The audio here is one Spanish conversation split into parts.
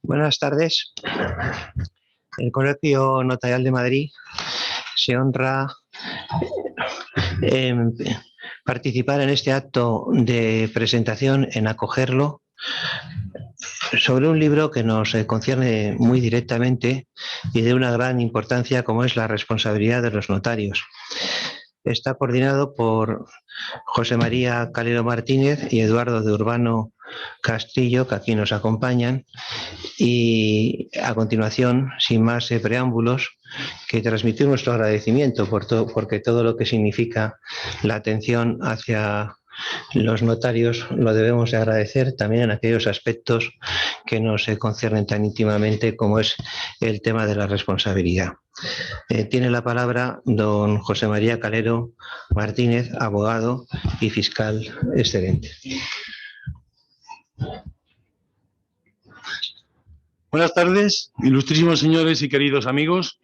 Buenas tardes. El Colegio Notarial de Madrid se honra en participar en este acto de presentación, en acogerlo, sobre un libro que nos concierne muy directamente y de una gran importancia, como es la responsabilidad de los notarios. Está coordinado por José María Calero Martínez y Eduardo de Urbano Castillo, que aquí nos acompañan, y a continuación, sin más preámbulos, que transmitir nuestro agradecimiento porque todo lo que significa la atención hacia los notarios lo debemos de agradecer también en aquellos aspectos que nos conciernen tan íntimamente como es el tema de la responsabilidad. Tiene la palabra don José María Calero Martínez, abogado y fiscal excelente. Buenas tardes, ilustrísimos señores y queridos amigos.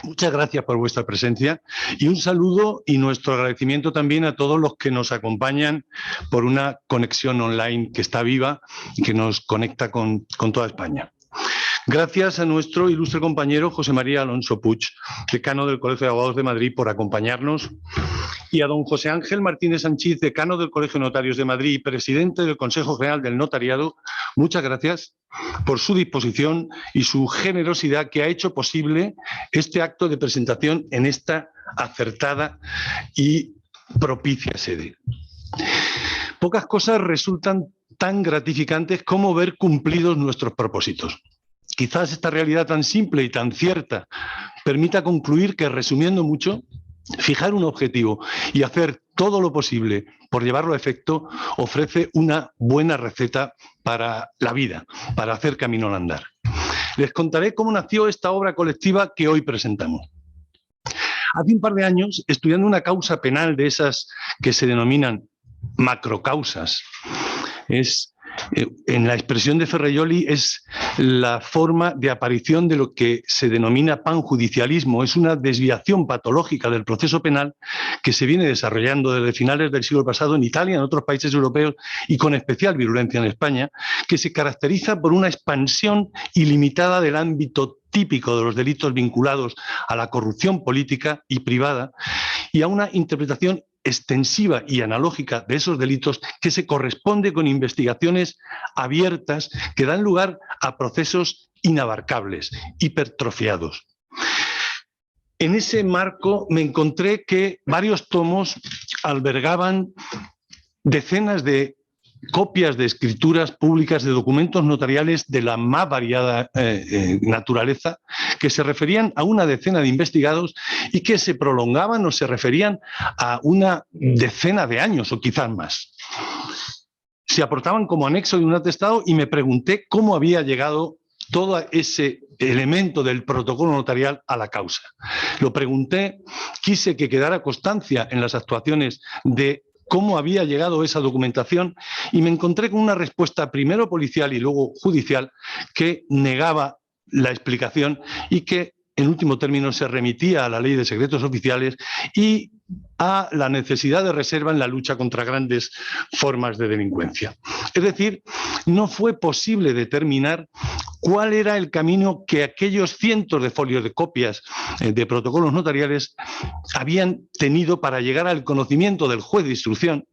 Muchas gracias por vuestra presencia y un saludo y nuestro agradecimiento también a todos los que nos acompañan por una conexión online que está viva y que nos conecta con toda España. Gracias a nuestro ilustre compañero José María Alonso Puig, decano del Colegio de Abogados de Madrid, por acompañarnos, y a don José Ángel Martínez Sanchís, decano del Colegio de Notarios de Madrid y presidente del Consejo General del Notariado. Muchas gracias por su disposición y su generosidad que ha hecho posible este acto de presentación en esta acertada y propicia sede. Pocas cosas resultan tan gratificantes como ver cumplidos nuestros propósitos. Quizás esta realidad tan simple y tan cierta permita concluir que, resumiendo mucho, fijar un objetivo y hacer todo lo posible por llevarlo a efecto ofrece una buena receta para la vida, para hacer camino al andar. Les contaré cómo nació esta obra colectiva que hoy presentamos. Hace un par de años, estudiando una causa penal de esas que se denominan macrocausas, en la expresión de Ferrejoli es la forma de aparición de lo que se denomina panjudicialismo. Es una desviación patológica del proceso penal que se viene desarrollando desde finales del siglo pasado en Italia, en otros países europeos y con especial virulencia en España, que se caracteriza por una expansión ilimitada del ámbito típico de los delitos vinculados a la corrupción política y privada y a una interpretación extensiva y analógica de esos delitos que se corresponde con investigaciones abiertas que dan lugar a procesos inabarcables, hipertrofiados. En ese marco me encontré que varios tomos albergaban decenas de copias de escrituras públicas, de documentos notariales de la más variada naturaleza, que se referían a una decena de investigados y que se prolongaban o se referían a una decena de años o quizás más. Se aportaban como anexo de un atestado y me pregunté cómo había llegado todo ese elemento del protocolo notarial a la causa. Lo pregunté, quise que quedara constancia en las actuaciones de cómo había llegado esa documentación y me encontré con una respuesta primero policial y luego judicial que negaba la explicación y que en último término se remitía a la ley de secretos oficiales y a la necesidad de reserva en la lucha contra grandes formas de delincuencia. Es decir, no fue posible determinar cuál era el camino que aquellos cientos de folios de copias de protocolos notariales habían tenido para llegar al conocimiento del juez de instrucción,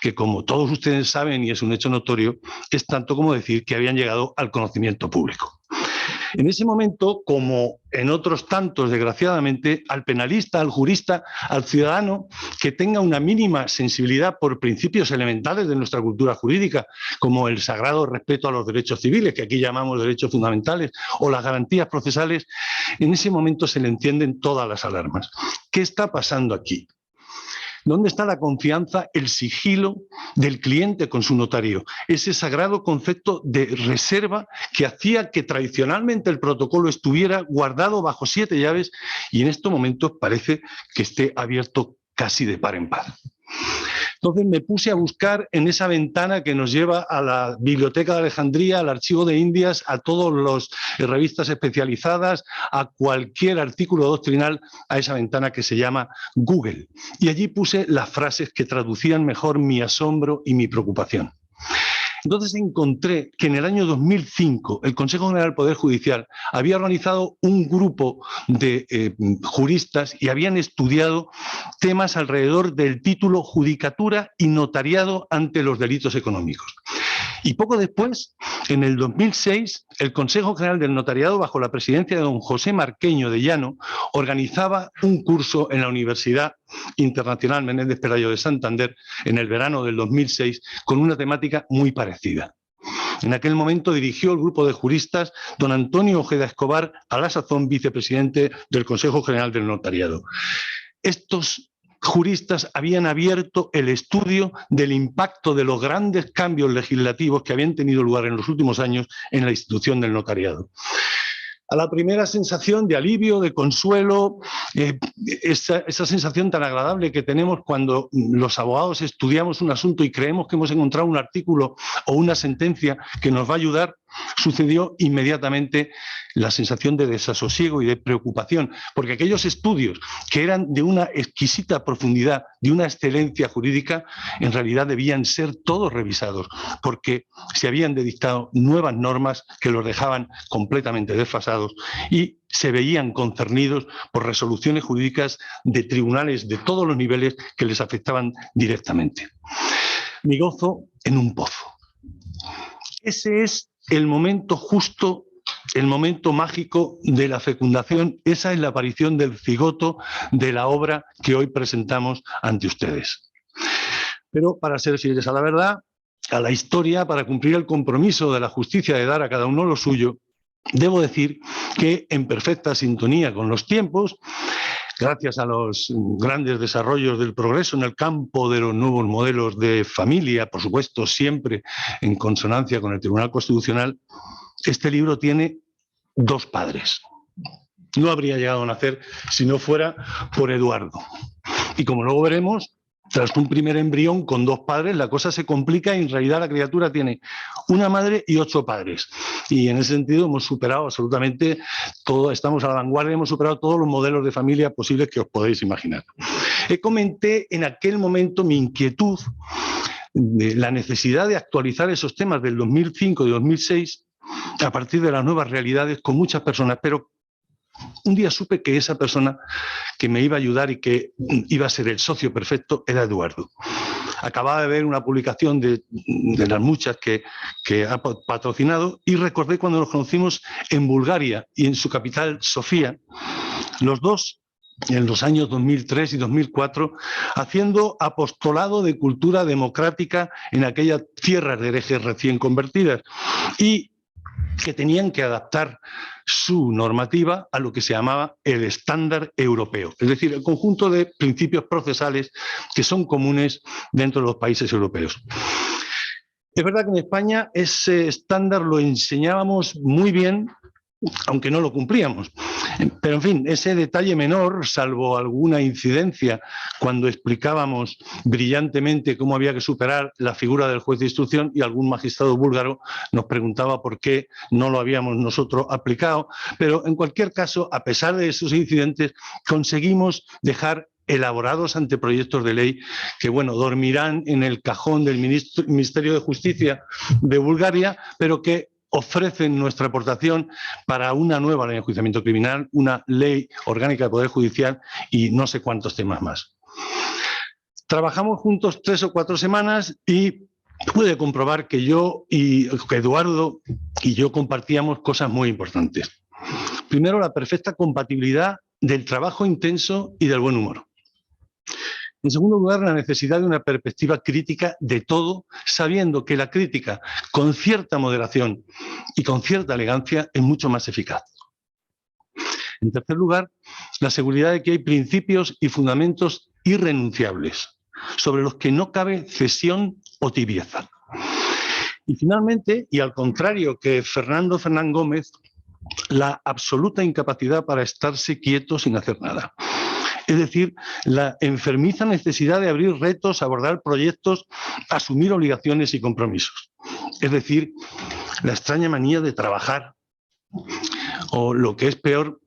que como todos ustedes saben y es un hecho notorio, es tanto como decir que habían llegado al conocimiento público. En ese momento, como en otros tantos, desgraciadamente, al penalista, al jurista, al ciudadano que tenga una mínima sensibilidad por principios elementales de nuestra cultura jurídica, como el sagrado respeto a los derechos civiles, que aquí llamamos derechos fundamentales, o las garantías procesales, en ese momento se le encienden todas las alarmas. ¿Qué está pasando aquí? ¿Dónde está la confianza, el sigilo del cliente con su notario? Ese sagrado concepto de reserva que hacía que tradicionalmente el protocolo estuviera guardado bajo 7 llaves y en estos momentos parece que esté abierto casi de par en par. Entonces me puse a buscar en esa ventana que nos lleva a la Biblioteca de Alejandría, al Archivo de Indias, a todas las revistas especializadas, a cualquier artículo doctrinal, a esa ventana que se llama Google. Y allí puse las frases que traducían mejor mi asombro y mi preocupación. Entonces encontré que en el año 2005 el Consejo General del Poder Judicial había organizado un grupo de juristas y habían estudiado temas alrededor del título Judicatura y Notariado ante los delitos económicos. Y poco después, en el 2006, el Consejo General del Notariado, bajo la presidencia de don José Marqueño de Llano, organizaba un curso en la Universidad Internacional Menéndez Pelayo de Santander en el verano del 2006 con una temática muy parecida. En aquel momento dirigió el grupo de juristas don Antonio Ojeda Escobar, a la sazón vicepresidente del Consejo General del Notariado. Estos juristas habían abierto el estudio del impacto de los grandes cambios legislativos que habían tenido lugar en los últimos años en la institución del notariado. A la primera sensación de alivio, de consuelo, esa sensación tan agradable que tenemos cuando los abogados estudiamos un asunto y creemos que hemos encontrado un artículo o una sentencia que nos va a ayudar, sucedió inmediatamente la sensación de desasosiego y de preocupación, porque aquellos estudios que eran de una exquisita profundidad, de una excelencia jurídica, en realidad debían ser todos revisados, porque se habían dictado nuevas normas que los dejaban completamente desfasados y se veían concernidos por resoluciones jurídicas de tribunales de todos los niveles que les afectaban directamente. Mi gozo en un pozo. Ese es el momento justo, el momento mágico de la fecundación. Esa es la aparición del cigoto de la obra que hoy presentamos ante ustedes. Pero para ser fieles a la verdad, a la historia, para cumplir el compromiso de la justicia de dar a cada uno lo suyo, debo decir que en perfecta sintonía con los tiempos, gracias a los grandes desarrollos del progreso en el campo de los nuevos modelos de familia, por supuesto siempre en consonancia con el Tribunal Constitucional, este libro tiene dos padres. No habría llegado a nacer si no fuera por Eduardo. Y como luego veremos, tras un primer embrión con dos padres, la cosa se complica y en realidad la criatura tiene una madre y 8 padres. Y en ese sentido hemos superado absolutamente todo, estamos a la vanguardia, hemos superado todos los modelos de familia posibles que os podéis imaginar. Comenté en aquel momento mi inquietud de la necesidad de actualizar esos temas del 2005 y 2006 a partir de las nuevas realidades con muchas personas, pero un día supe que esa persona que me iba a ayudar y que iba a ser el socio perfecto era Eduardo. Acababa de ver una publicación de las muchas que ha patrocinado y recordé cuando nos conocimos en Bulgaria y en su capital, Sofía, los dos en los años 2003 y 2004, haciendo apostolado de cultura democrática en aquellas tierras de herejes recién convertidas y que tenían que adaptar su normativa a lo que se llamaba el estándar europeo, es decir, el conjunto de principios procesales que son comunes dentro de los países europeos. Es verdad que en España ese estándar lo enseñábamos muy bien, aunque no lo cumplíamos. Pero, en fin, ese detalle menor, salvo alguna incidencia cuando explicábamos brillantemente cómo había que superar la figura del juez de instrucción y algún magistrado búlgaro nos preguntaba por qué no lo habíamos nosotros aplicado. Pero, en cualquier caso, a pesar de esos incidentes, conseguimos dejar elaborados anteproyectos de ley que, bueno, dormirán en el cajón del Ministerio de Justicia de Bulgaria, pero que ofrecen nuestra aportación para una nueva ley de enjuiciamiento criminal, una ley orgánica de Poder Judicial y no sé cuántos temas más. Trabajamos juntos 3 o 4 semanas y pude comprobar que que Eduardo y yo compartíamos cosas muy importantes. Primero, la perfecta compatibilidad del trabajo intenso y del buen humor. En segundo lugar, la necesidad de una perspectiva crítica de todo, sabiendo que la crítica con cierta moderación y con cierta elegancia es mucho más eficaz. En tercer lugar, la seguridad de que hay principios y fundamentos irrenunciables, sobre los que no cabe cesión o tibieza. Y finalmente, y al contrario que Fernando Fernán Gómez, la absoluta incapacidad para estarse quieto sin hacer nada. Es decir, la enfermiza necesidad de abrir retos, abordar proyectos, asumir obligaciones y compromisos. Es decir, la extraña manía de trabajar, o lo que es peor,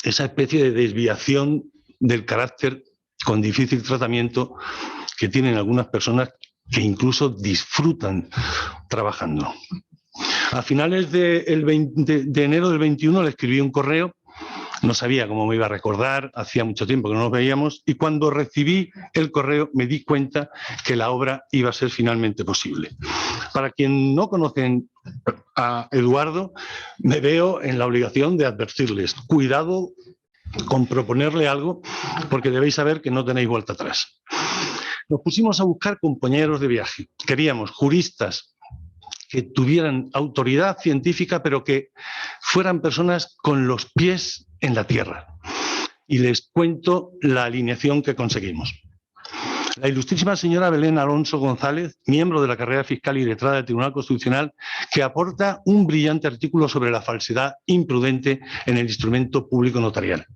esa especie de desviación del carácter con difícil tratamiento que tienen algunas personas que incluso disfrutan trabajando. A finales de enero del 21 le escribí un correo. No sabía cómo me iba a recordar, hacía mucho tiempo que no nos veíamos, y cuando recibí el correo me di cuenta que la obra iba a ser finalmente posible. Para quien no conocen a Eduardo, me veo en la obligación de advertirles: cuidado con proponerle algo, porque debéis saber que no tenéis vuelta atrás. Nos pusimos a buscar compañeros de viaje. Queríamos juristas que tuvieran autoridad científica, pero que fueran personas con los pies en la tierra. Y les cuento la alineación que conseguimos. La ilustrísima señora Belén Alonso González, miembro de la carrera fiscal y letrada del Tribunal Constitucional, que aporta un brillante artículo sobre la falsedad imprudente en el instrumento público notarial.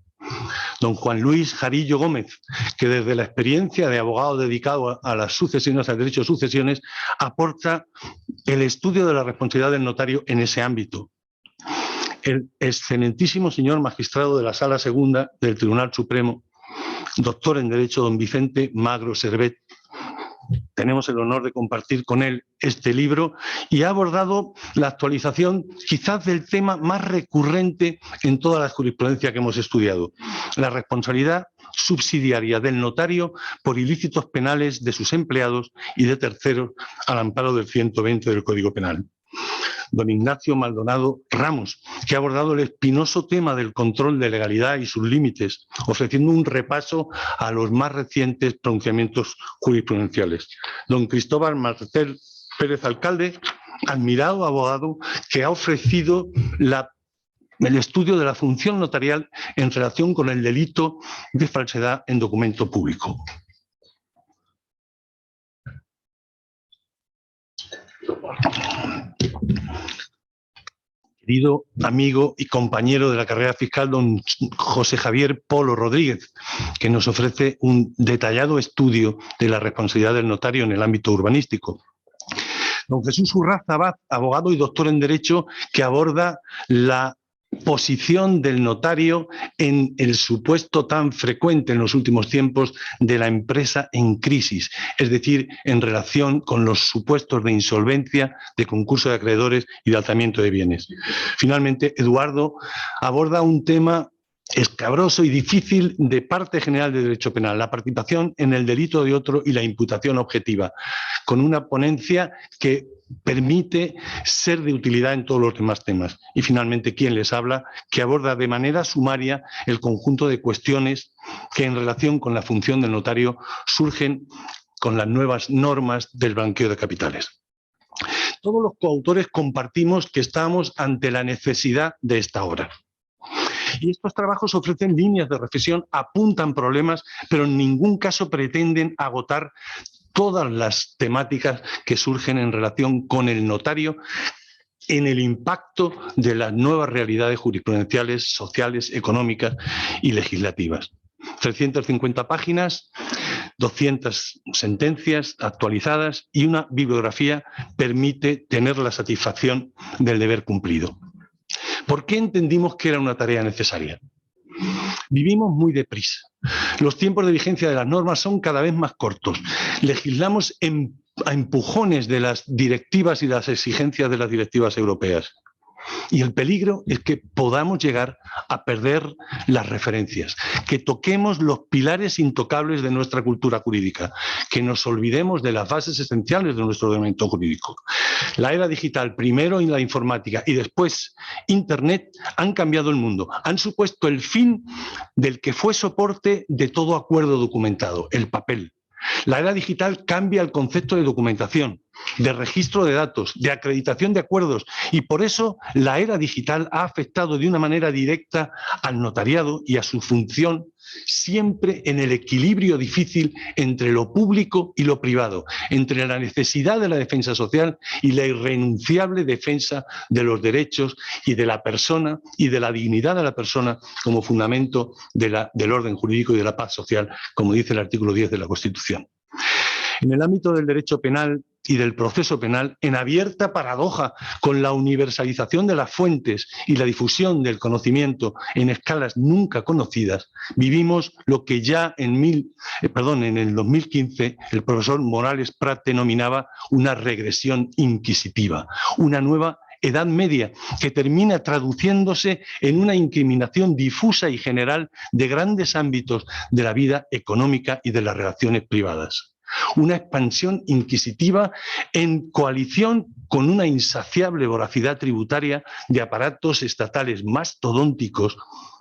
Don Juan Luis Jarillo Gómez, que desde la experiencia de abogado dedicado a las sucesiones, al derecho de sucesiones, aporta el estudio de la responsabilidad del notario en ese ámbito. El excelentísimo señor magistrado de la Sala Segunda del Tribunal Supremo, doctor en Derecho, don Vicente Magro Servet. Tenemos el honor de compartir con él este libro y ha abordado la actualización quizás del tema más recurrente en toda la jurisprudencia que hemos estudiado: la responsabilidad subsidiaria del notario por ilícitos penales de sus empleados y de terceros al amparo del 120 del Código Penal. Don Ignacio Maldonado Ramos, que ha abordado el espinoso tema del control de legalidad y sus límites, ofreciendo un repaso a los más recientes pronunciamientos jurisprudenciales. Don Cristóbal Martel Pérez Alcalde, admirado abogado, que ha ofrecido el estudio de la función notarial en relación con el delito de falsedad en documento público. Querido amigo y compañero de la carrera fiscal, don José Javier Polo Rodríguez, que nos ofrece un detallado estudio de la responsabilidad del notario en el ámbito urbanístico. Don Jesús Urraza Abad, abogado y doctor en Derecho, que aborda la posición del notario en el supuesto tan frecuente en los últimos tiempos de la empresa en crisis, es decir, en relación con los supuestos de insolvencia, de concurso de acreedores y de alzamiento de bienes. Finalmente, Eduardo aborda un tema escabroso y difícil de parte general de derecho penal: la participación en el delito de otro y la imputación objetiva, con una ponencia que permite ser de utilidad en todos los demás temas. Y finalmente, quien les habla, que aborda de manera sumaria el conjunto de cuestiones que en relación con la función del notario surgen con las nuevas normas del blanqueo de capitales. Todos los coautores compartimos que estamos ante la necesidad de esta obra. Y estos trabajos ofrecen líneas de reflexión, apuntan problemas, pero en ningún caso pretenden agotar todas las temáticas que surgen en relación con el notario en el impacto de las nuevas realidades jurisprudenciales, sociales, económicas y legislativas. 350 páginas, 200 sentencias actualizadas y una bibliografía permite tener la satisfacción del deber cumplido. ¿Por qué entendimos que era una tarea necesaria? Vivimos muy deprisa. Los tiempos de vigencia de las normas son cada vez más cortos. Legislamos a empujones de las directivas y las exigencias de las directivas europeas. Y el peligro es que podamos llegar a perder las referencias, que toquemos los pilares intocables de nuestra cultura jurídica, que nos olvidemos de las bases esenciales de nuestro ordenamiento jurídico. La era digital, primero en la informática y después Internet, han cambiado el mundo, han supuesto el fin del que fue soporte de todo acuerdo documentado, el papel. La era digital cambia el concepto de documentación, de registro de datos, de acreditación de acuerdos, y por eso la era digital ha afectado de una manera directa al notariado y a su función, siempre en el equilibrio difícil entre lo público y lo privado, entre la necesidad de la defensa social y la irrenunciable defensa de los derechos y de la persona y de la dignidad de la persona como fundamento del orden jurídico y de la paz social, como dice el artículo 10 de la Constitución. En el ámbito del derecho penal y del proceso penal, en abierta paradoja con la universalización de las fuentes y la difusión del conocimiento en escalas nunca conocidas, vivimos lo que ya en el 2015 el profesor Morales Prat denominaba una regresión inquisitiva, una nueva Edad Media, que termina traduciéndose en una incriminación difusa y general de grandes ámbitos de la vida económica y de las relaciones privadas. Una expansión inquisitiva en coalición con una insaciable voracidad tributaria de aparatos estatales mastodónticos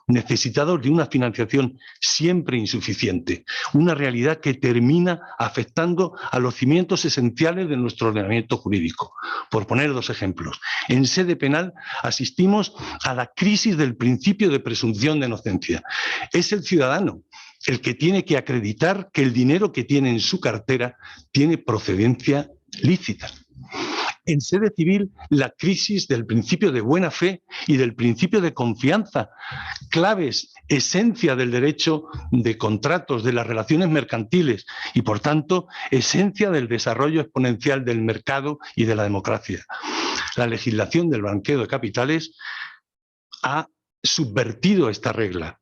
necesitados de una financiación siempre insuficiente, una realidad que termina afectando a los cimientos esenciales de nuestro ordenamiento jurídico. Por poner dos ejemplos, en sede penal asistimos a la crisis del principio de presunción de inocencia. Es el ciudadano el que tiene que acreditar que el dinero que tiene en su cartera tiene procedencia lícita. En sede civil, la crisis del principio de buena fe y del principio de confianza, claves, esencia del derecho de contratos, de las relaciones mercantiles y, por tanto, esencia del desarrollo exponencial del mercado y de la democracia. La legislación del blanqueo de capitales ha subvertido esta regla.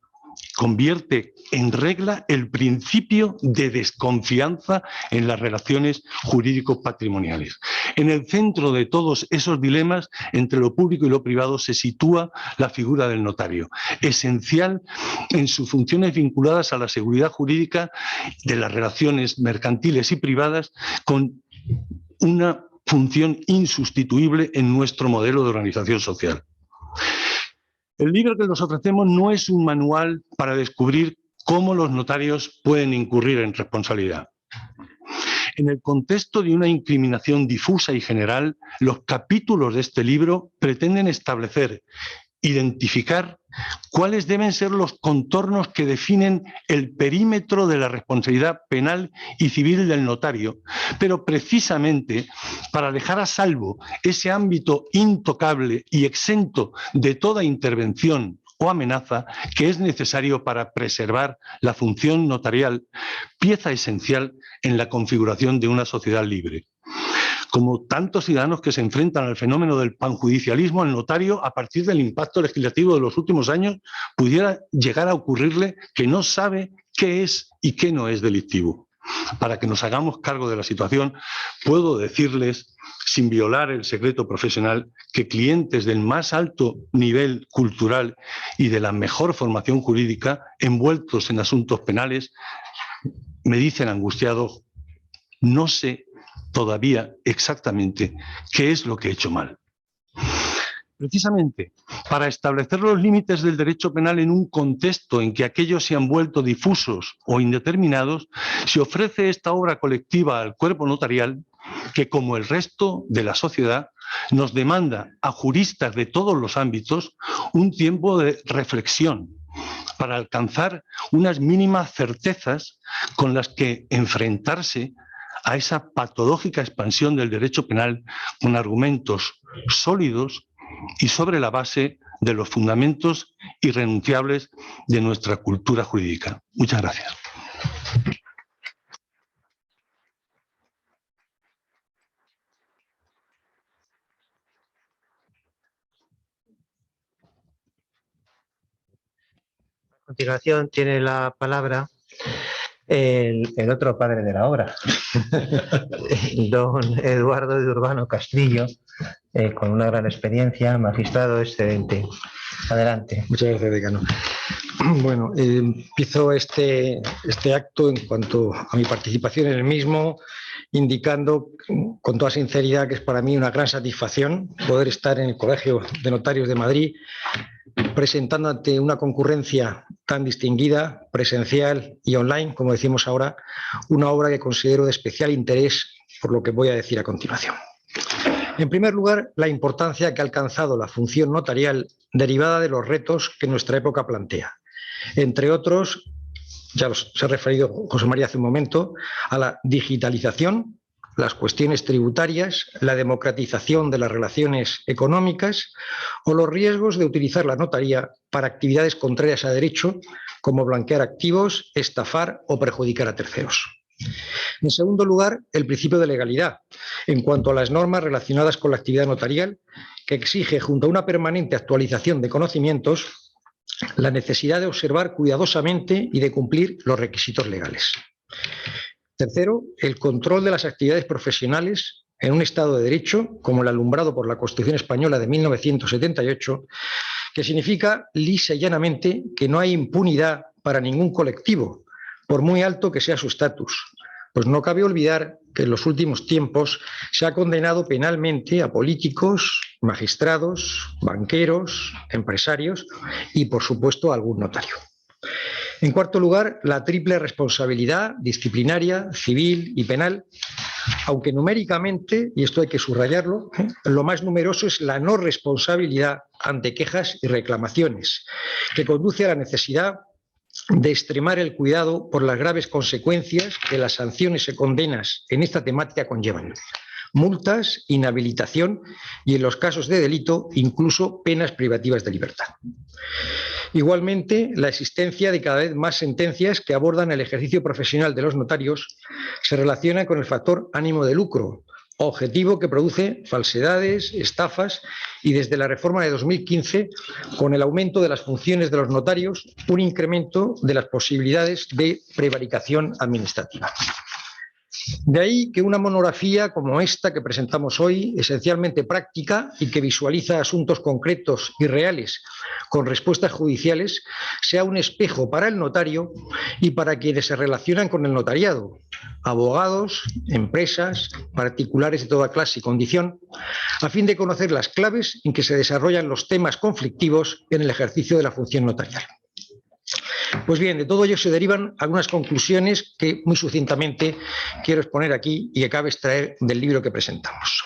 Convierte en regla el principio de desconfianza en las relaciones jurídico-patrimoniales. En el centro de todos esos dilemas entre lo público y lo privado se sitúa la figura del notario, esencial en sus funciones vinculadas a la seguridad jurídica de las relaciones mercantiles y privadas, con una función insustituible en nuestro modelo de organización social. El libro que nos ofrecemos no es un manual para descubrir cómo los notarios pueden incurrir en responsabilidad. En el contexto de una incriminación difusa y general, los capítulos de este libro pretenden establecer, identificar cuáles deben ser los contornos que definen el perímetro de la responsabilidad penal y civil del notario, pero precisamente para dejar a salvo ese ámbito intocable y exento de toda intervención o amenaza que es necesario para preservar la función notarial, pieza esencial en la configuración de una sociedad libre. Como tantos ciudadanos que se enfrentan al fenómeno del panjudicialismo, al notario, a partir del impacto legislativo de los últimos años, pudiera llegar a ocurrirle que no sabe qué es y qué no es delictivo. Para que nos hagamos cargo de la situación, puedo decirles, sin violar el secreto profesional, que clientes del más alto nivel cultural y de la mejor formación jurídica, envueltos en asuntos penales, me dicen angustiados: no sé todavía exactamente qué es lo que he hecho mal. Precisamente para establecer los límites del derecho penal en un contexto en que aquellos se han vuelto difusos o indeterminados, se ofrece esta obra colectiva al cuerpo notarial que, como el resto de la sociedad, nos demanda a juristas de todos los ámbitos un tiempo de reflexión para alcanzar unas mínimas certezas con las que enfrentarse a esa patológica expansión del derecho penal con argumentos sólidos y sobre la base de los fundamentos irrenunciables de nuestra cultura jurídica. Muchas gracias. A continuación tiene la palabra el otro padre de la obra, don Eduardo de Urbano Castillo, con una gran experiencia, magistrado excelente. Adelante. Muchas gracias, decano. Bueno, empiezo este acto en cuanto a mi participación en el mismo, indicando con toda sinceridad que es para mí una gran satisfacción poder estar en el Colegio de Notarios de Madrid presentando ante una concurrencia tan distinguida, presencial y online, como decimos ahora, una obra que considero de especial interés por lo que voy a decir a continuación. En primer lugar, la importancia que ha alcanzado la función notarial derivada de los retos que nuestra época plantea. Entre otros, ya se ha referido José María hace un momento, a la digitalización, las cuestiones tributarias, la democratización de las relaciones económicas o los riesgos de utilizar la notaría para actividades contrarias a derecho, como blanquear activos, estafar o perjudicar a terceros. En segundo lugar, el principio de legalidad, en cuanto a las normas relacionadas con la actividad notarial, que exige, junto a una permanente actualización de conocimientos, la necesidad de observar cuidadosamente y de cumplir los requisitos legales. Tercero, el control de las actividades profesionales en un Estado de Derecho, como el alumbrado por la Constitución Española de 1978, que significa lisa y llanamente que no hay impunidad para ningún colectivo, por muy alto que sea su estatus. Pues no cabe olvidar que en los últimos tiempos se ha condenado penalmente a políticos, magistrados, banqueros, empresarios y, por supuesto, a algún notario. En cuarto lugar, la triple responsabilidad disciplinaria, civil y penal, aunque numéricamente, y esto hay que subrayarlo, lo más numeroso es la no responsabilidad ante quejas y reclamaciones, que conduce a la necesidad de extremar el cuidado por las graves consecuencias que las sanciones y condenas en esta temática conllevan. Multas, inhabilitación y, en los casos de delito, incluso penas privativas de libertad. Igualmente, la existencia de cada vez más sentencias que abordan el ejercicio profesional de los notarios se relaciona con el factor ánimo de lucro, objetivo que produce falsedades, estafas y, desde la reforma de 2015, con el aumento de las funciones de los notarios, un incremento de las posibilidades de prevaricación administrativa. De ahí que una monografía como esta que presentamos hoy, esencialmente práctica y que visualiza asuntos concretos y reales con respuestas judiciales, sea un espejo para el notario y para quienes se relacionan con el notariado, abogados, empresas, particulares de toda clase y condición, a fin de conocer las claves en que se desarrollan los temas conflictivos en el ejercicio de la función notarial. Pues bien, de todo ello se derivan algunas conclusiones que muy sucintamente quiero exponer aquí y que cabe extraer del libro que presentamos.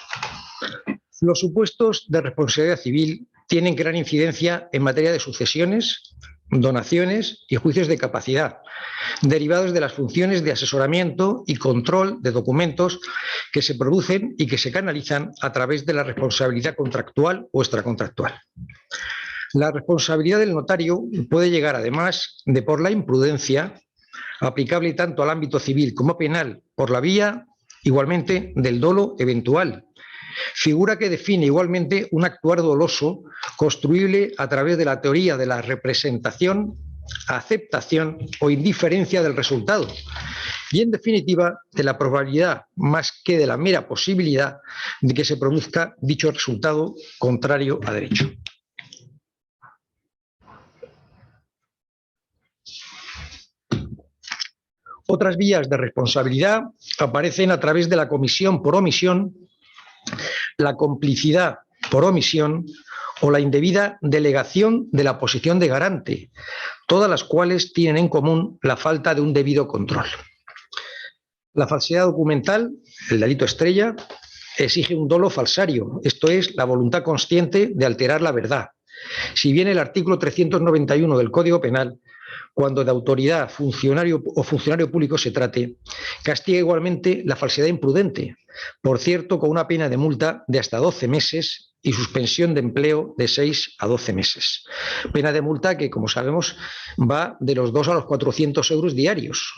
Los supuestos de responsabilidad civil tienen gran incidencia en materia de sucesiones, donaciones y juicios de capacidad, derivados de las funciones de asesoramiento y control de documentos que se producen y que se canalizan a través de la responsabilidad contractual o extracontractual. La responsabilidad del notario puede llegar, además de por la imprudencia, aplicable tanto al ámbito civil como penal, por la vía, igualmente, del dolo eventual, figura que define igualmente un actuar doloso construible a través de la teoría de la representación, aceptación o indiferencia del resultado y, en definitiva, de la probabilidad más que de la mera posibilidad de que se produzca dicho resultado contrario a derecho. Otras vías de responsabilidad aparecen a través de la comisión por omisión, la complicidad por omisión o la indebida delegación de la posición de garante, todas las cuales tienen en común la falta de un debido control. La falsedad documental, el delito estrella, exige un dolo falsario, esto es, la voluntad consciente de alterar la verdad. Si bien el artículo 391 del Código Penal, cuando de autoridad, funcionario o funcionario público se trate, castiga igualmente la falsedad imprudente, por cierto, con una pena de multa de hasta 12 meses y suspensión de empleo de 6 a 12 meses. Pena de multa que, como sabemos, va de los 2 a los 400 euros diarios.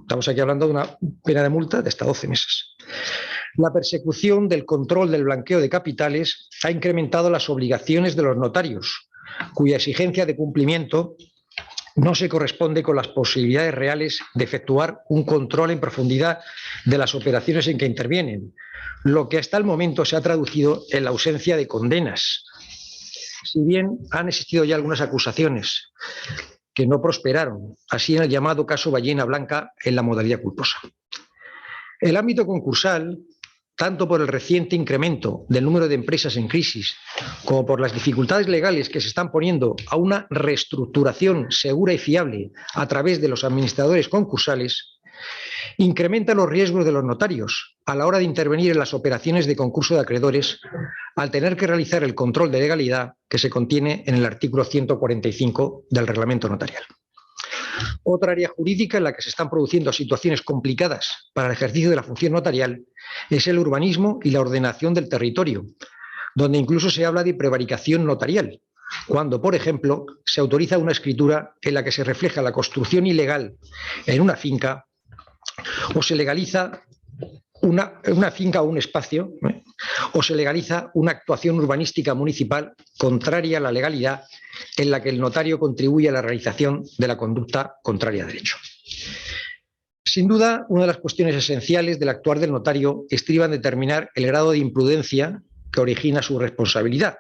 Estamos aquí hablando de una pena de multa de hasta 12 meses. La persecución del control del blanqueo de capitales ha incrementado las obligaciones de los notarios, cuya exigencia de cumplimiento no se corresponde con las posibilidades reales de efectuar un control en profundidad de las operaciones en que intervienen, lo que hasta el momento se ha traducido en la ausencia de condenas. Si bien han existido ya algunas acusaciones que no prosperaron, así en el llamado caso Ballena Blanca en la modalidad culposa. El ámbito concursal, tanto por el reciente incremento del número de empresas en crisis como por las dificultades legales que se están poniendo a una reestructuración segura y fiable a través de los administradores concursales, incrementa los riesgos de los notarios a la hora de intervenir en las operaciones de concurso de acreedores al tener que realizar el control de legalidad que se contiene en el artículo 145 del Reglamento Notarial. Otra área jurídica en la que se están produciendo situaciones complicadas para el ejercicio de la función notarial es el urbanismo y la ordenación del territorio, donde incluso se habla de prevaricación notarial, cuando, por ejemplo, se autoriza una escritura en la que se refleja la construcción ilegal en una finca o se legaliza una finca o un espacio, o se legaliza una actuación urbanística municipal contraria a la legalidad en la que el notario contribuye a la realización de la conducta contraria a derecho. Sin duda, una de las cuestiones esenciales del actuar del notario estriba en determinar el grado de imprudencia que origina su responsabilidad.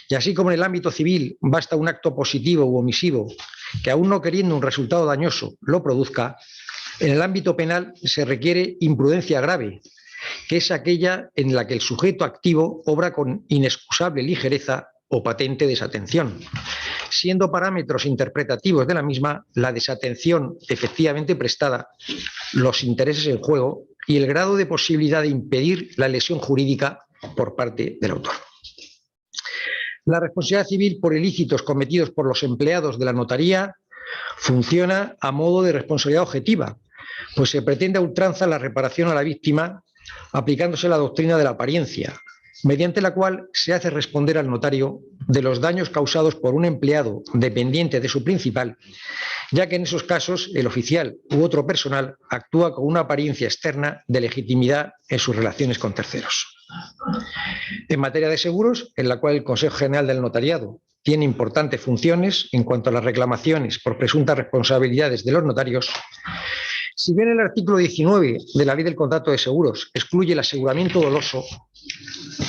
Y así como en el ámbito civil basta un acto positivo u omisivo que, aún no queriendo un resultado dañoso, lo produzca, en el ámbito penal se requiere imprudencia grave, que es aquella en la que el sujeto activo obra con inexcusable ligereza o patente desatención, siendo parámetros interpretativos de la misma la desatención efectivamente prestada, los intereses en juego y el grado de posibilidad de impedir la lesión jurídica por parte del autor. La responsabilidad civil por ilícitos cometidos por los empleados de la notaría funciona a modo de responsabilidad objetiva, pues se pretende a ultranza la reparación a la víctima aplicándose la doctrina de la apariencia, mediante la cual se hace responder al notario de los daños causados por un empleado dependiente de su principal, ya que en esos casos el oficial u otro personal actúa con una apariencia externa de legitimidad en sus relaciones con terceros. En materia de seguros, en la cual el Consejo General del Notariado tiene importantes funciones en cuanto a las reclamaciones por presuntas responsabilidades de los notarios, si bien el artículo 19 de la Ley del Contrato de Seguros excluye el aseguramiento doloso,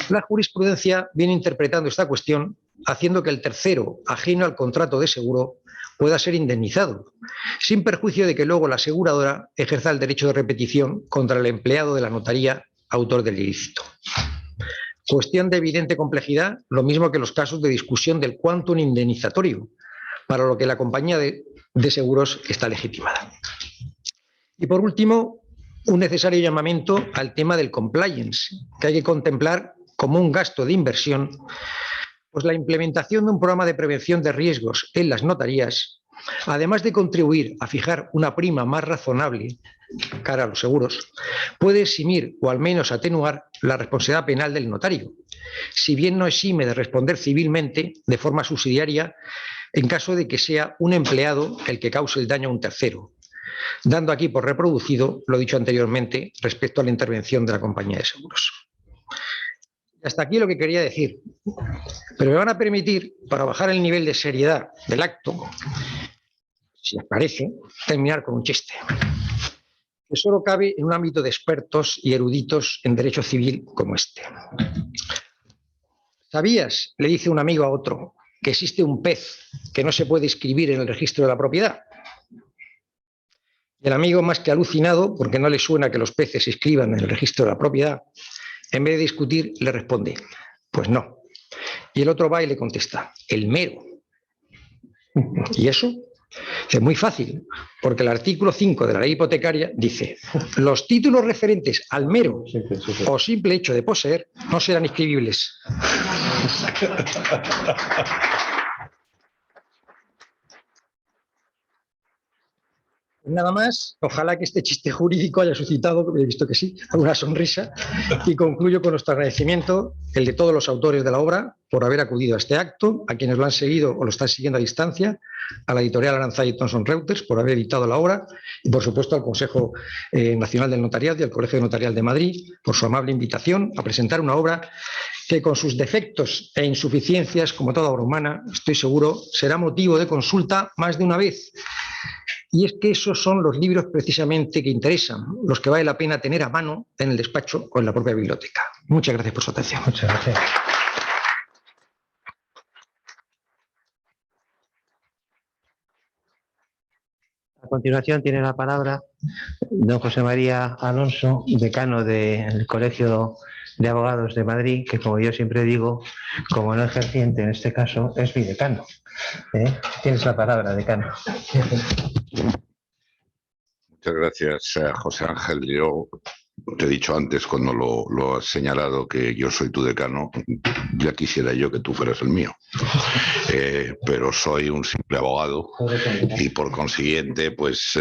la jurisprudencia viene interpretando esta cuestión haciendo que el tercero ajeno al contrato de seguro pueda ser indemnizado, sin perjuicio de que luego la aseguradora ejerza el derecho de repetición contra el empleado de la notaría autor del ilícito. Cuestión de evidente complejidad, lo mismo que los casos de discusión del quantum indemnizatorio, para lo que la compañía de seguros está legitimada. Y por último, un necesario llamamiento al tema del compliance, que hay que contemplar como un gasto de inversión, pues la implementación de un programa de prevención de riesgos en las notarías, además de contribuir a fijar una prima más razonable cara a los seguros, puede eximir o al menos atenuar la responsabilidad penal del notario, si bien no exime de responder civilmente de forma subsidiaria en caso de que sea un empleado el que cause el daño a un tercero, dando aquí por reproducido lo dicho anteriormente respecto a la intervención de la compañía de seguros. Hasta aquí lo que quería decir, pero me van a permitir, para bajar el nivel de seriedad del acto, si les parece, terminar con un chiste, que solo cabe en un ámbito de expertos y eruditos en derecho civil como este. ¿Sabías, le dice un amigo a otro, que existe un pez que no se puede inscribir en el registro de la propiedad? El amigo, más que alucinado, porque no le suena que los peces se inscriban en el registro de la propiedad, en vez de discutir, le responde, pues no. Y el otro va y le contesta, el mero. ¿Y eso? Es muy fácil, porque el artículo 5 de la ley hipotecaria dice, los títulos referentes al mero o simple hecho de poseer no serán inscribibles. Nada más, ojalá que este chiste jurídico haya suscitado, he visto que sí, alguna sonrisa, y concluyo con nuestro agradecimiento, el de todos los autores de la obra, por haber acudido a este acto, a quienes lo han seguido o lo están siguiendo a distancia, a la editorial Aranzadi Thomson Reuters por haber editado la obra, y por supuesto al Consejo Nacional del Notariado y al Colegio Notarial de Madrid por su amable invitación a presentar una obra que con sus defectos e insuficiencias, como toda obra humana, estoy seguro, será motivo de consulta más de una vez. Y es que esos son los libros precisamente que interesan, los que vale la pena tener a mano en el despacho o en la propia biblioteca. Muchas gracias por su atención. Muchas gracias. A continuación tiene la palabra don José María Alonso, decano del Colegio de Abogados de Madrid, que como yo siempre digo, como no ejerciente en este caso, es mi decano. Tienes la palabra, decano. Muchas gracias, José Ángel. Yo te he dicho antes, cuando lo has señalado, que yo soy tu decano. Ya quisiera yo que tú fueras el mío. Pero soy un simple abogado y por consiguiente pues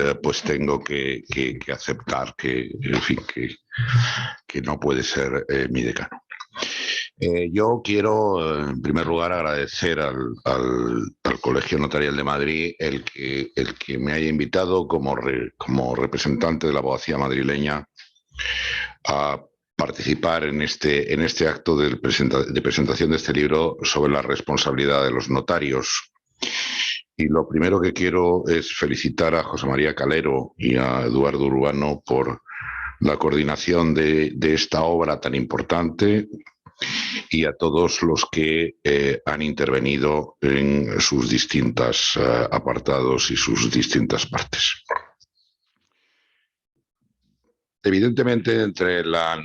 tengo que aceptar que, en fin, que no puede ser mi decano. Yo quiero, en primer lugar, agradecer al Colegio Notarial de Madrid el que me haya invitado como representante de la abogacía madrileña a participar en este acto de presentación de este libro sobre la responsabilidad de los notarios. Y lo primero que quiero es felicitar a José María Calero y a Eduardo Urbano por la coordinación de esta obra tan importante y a todos los que han intervenido en sus distintos apartados y sus distintas partes. Evidentemente, entre la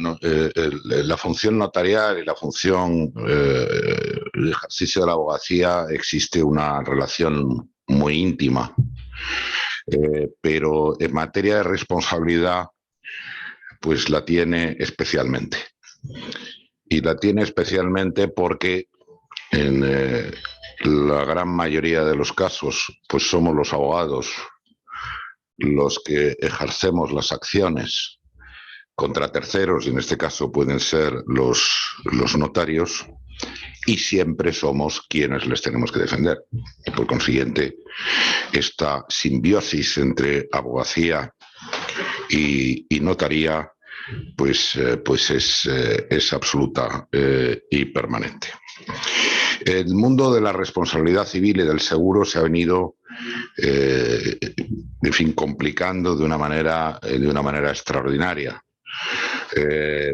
función notarial y la función de ejercicio de la abogacía existe una relación muy íntima, pero en materia de responsabilidad, pues la tiene especialmente. Y la tiene especialmente porque en la gran mayoría de los casos, pues somos los abogados los que ejercemos las acciones contra terceros, y en este caso pueden ser los notarios, y siempre somos quienes les tenemos que defender. Y por consiguiente, esta simbiosis entre abogacía y notaría pues es absoluta y permanente. El mundo de la responsabilidad civil y del seguro se ha venido en fin, complicando de una manera extraordinaria.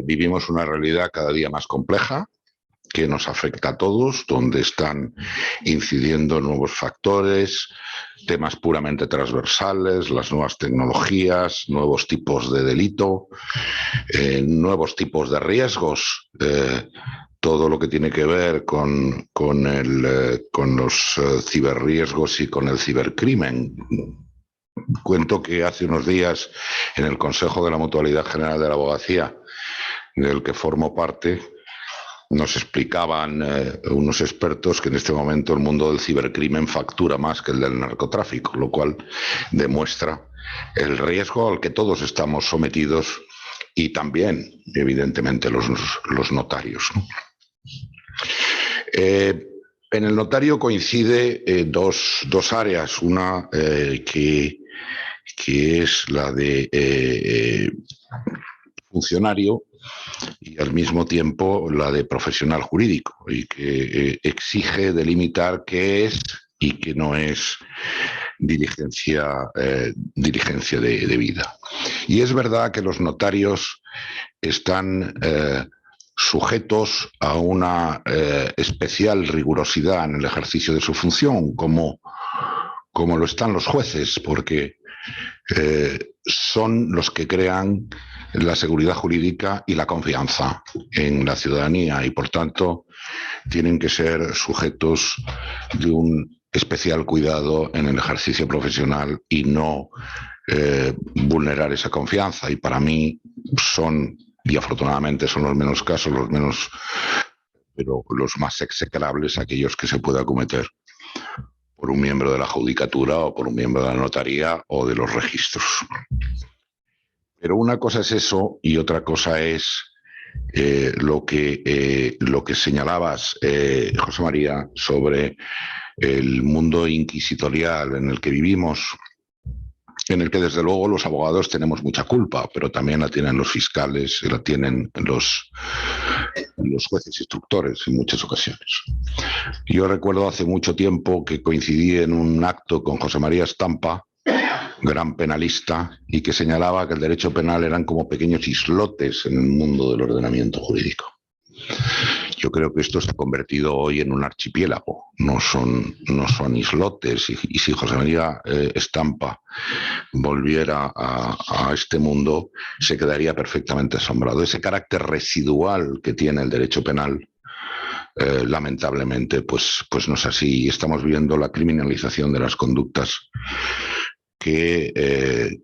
Vivimos una realidad cada día más compleja que nos afecta a todos, donde están incidiendo nuevos factores, temas puramente transversales, las nuevas tecnologías, nuevos tipos de delito, nuevos tipos de riesgos, todo lo que tiene que ver con los ciberriesgos y con el cibercrimen. Cuento que hace unos días en el Consejo de la Mutualidad General de la Abogacía, del que formo parte, nos explicaban unos expertos que en este momento el mundo del cibercrimen factura más que el del narcotráfico, lo cual demuestra el riesgo al que todos estamos sometidos y también, evidentemente, los notarios, ¿no? En el notario coincide dos áreas, una que es la de funcionario y al mismo tiempo la de profesional jurídico, y que exige delimitar qué es y qué no es diligencia debida. Y es verdad que los notarios están sujetos a una especial rigurosidad en el ejercicio de su función, como lo están los jueces, porque son los que crean la seguridad jurídica y la confianza en la ciudadanía, y por tanto tienen que ser sujetos de un especial cuidado en el ejercicio profesional y no vulnerar esa confianza. Y para mí son, y afortunadamente son los menos casos, pero los más execrables, aquellos que se pueda cometer por un miembro de la judicatura o por un miembro de la notaría o de los registros. Pero una cosa es eso y otra cosa es lo que señalabas, José María, sobre el mundo inquisitorial en el que vivimos, en el que desde luego los abogados tenemos mucha culpa, pero también la tienen los fiscales, la tienen los jueces instructores en muchas ocasiones. Yo recuerdo hace mucho tiempo que coincidí en un acto con José María Estampa, gran penalista, y que señalaba que el derecho penal eran como pequeños islotes en el mundo del ordenamiento jurídico. Yo creo que esto se ha convertido hoy en un archipiélago, no son islotes, y si José María Estampa volviera a este mundo, se quedaría perfectamente asombrado. Ese carácter residual que tiene el derecho penal, lamentablemente, pues no es así. Estamos viendo la criminalización de las conductas que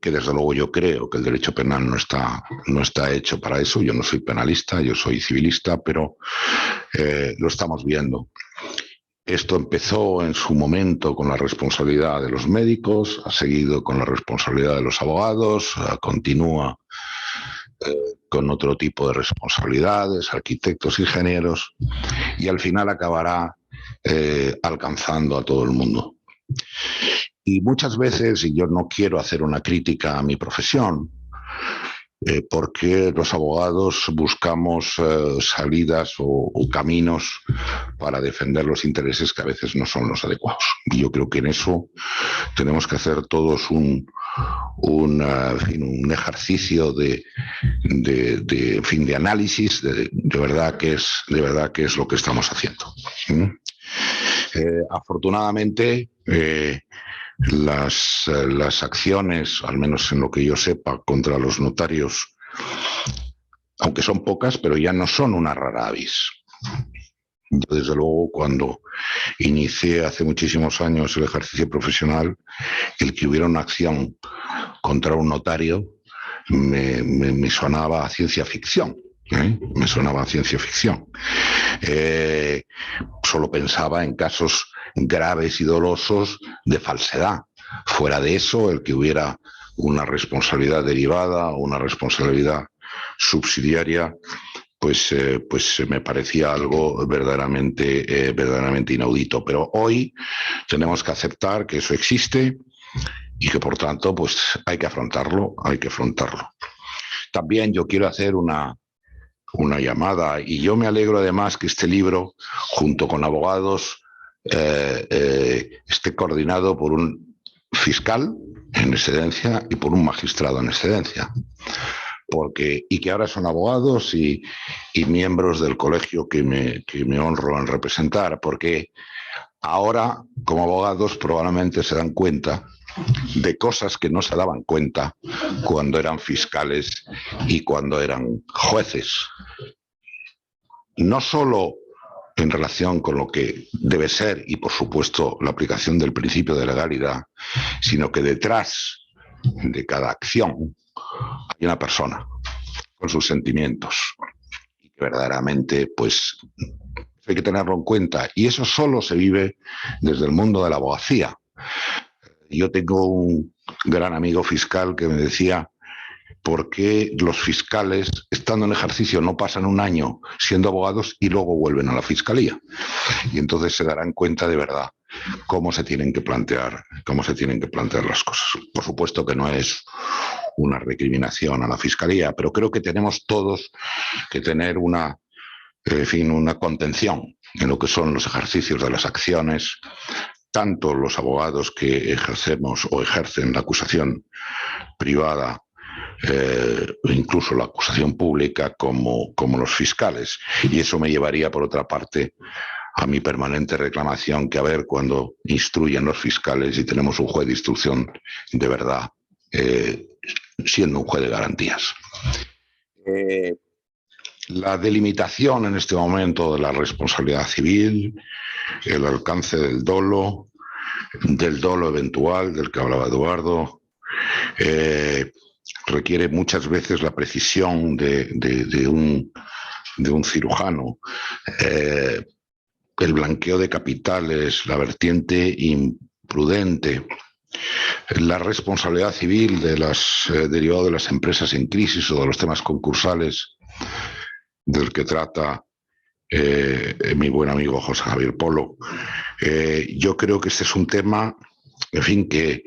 desde luego yo creo que el derecho penal no está hecho para eso. Yo no soy penalista, yo soy civilista, pero lo estamos viendo. Esto empezó en su momento con la responsabilidad de los médicos, ha seguido con la responsabilidad de los abogados, continúa con otro tipo de responsabilidades, arquitectos, ingenieros, y al final acabará alcanzando a todo el mundo. Y muchas veces, y yo no quiero hacer una crítica a mi profesión, porque los abogados buscamos salidas o caminos para defender los intereses que a veces no son los adecuados. Y yo creo que en eso tenemos que hacer todos un ejercicio de análisis de verdad qué es lo que estamos haciendo. Afortunadamente, las acciones, al menos en lo que yo sepa, contra los notarios, aunque son pocas, pero ya no son una rara avis. Yo, desde luego, cuando inicié hace muchísimos años el ejercicio profesional, el que hubiera una acción contra un notario me sonaba a ciencia ficción. Me sonaba a ciencia ficción. Solo pensaba en casos graves y dolosos de falsedad. Fuera de eso, el que hubiera una responsabilidad derivada o una responsabilidad subsidiaria, pues me parecía algo verdaderamente inaudito. Pero hoy tenemos que aceptar que eso existe y que, por tanto, pues hay que afrontarlo. También yo quiero hacer una llamada, y yo me alegro además que este libro, junto con abogados, esté coordinado por un fiscal en excedencia y por un magistrado en excedencia, y que ahora son abogados y miembros del colegio que me honro en representar, porque ahora, como abogados, probablemente se dan cuenta de cosas que no se daban cuenta cuando eran fiscales y cuando eran jueces. No solo en relación con lo que debe ser y, por supuesto, la aplicación del principio de legalidad, sino que detrás de cada acción hay una persona con sus sentimientos y que verdaderamente, pues, hay que tenerlo en cuenta. Y eso solo se vive desde el mundo de la abogacía. Yo tengo un gran amigo fiscal que me decía: ¿por qué los fiscales, estando en ejercicio, no pasan un año siendo abogados y luego vuelven a la fiscalía? Y entonces se darán cuenta de verdad cómo se tienen que plantear las cosas. Por supuesto que no es una recriminación a la fiscalía, pero creo que tenemos todos que tener una contención en lo que son los ejercicios de las acciones, tanto los abogados que ejercemos o ejercen la acusación privada, incluso la acusación pública, como los fiscales. Y eso me llevaría, por otra parte, a mi permanente reclamación, que a ver cuando instruyen los fiscales y tenemos un juez de instrucción de verdad, siendo un juez de garantías. La delimitación en este momento de la responsabilidad civil, el alcance del dolo eventual del que hablaba Eduardo, requiere muchas veces la precisión de un cirujano. El blanqueo de capitales, la vertiente imprudente, la responsabilidad civil derivado de las empresas en crisis o de los temas concursales del que trata mi buen amigo José Javier Polo. Yo creo que este es un tema, en fin, que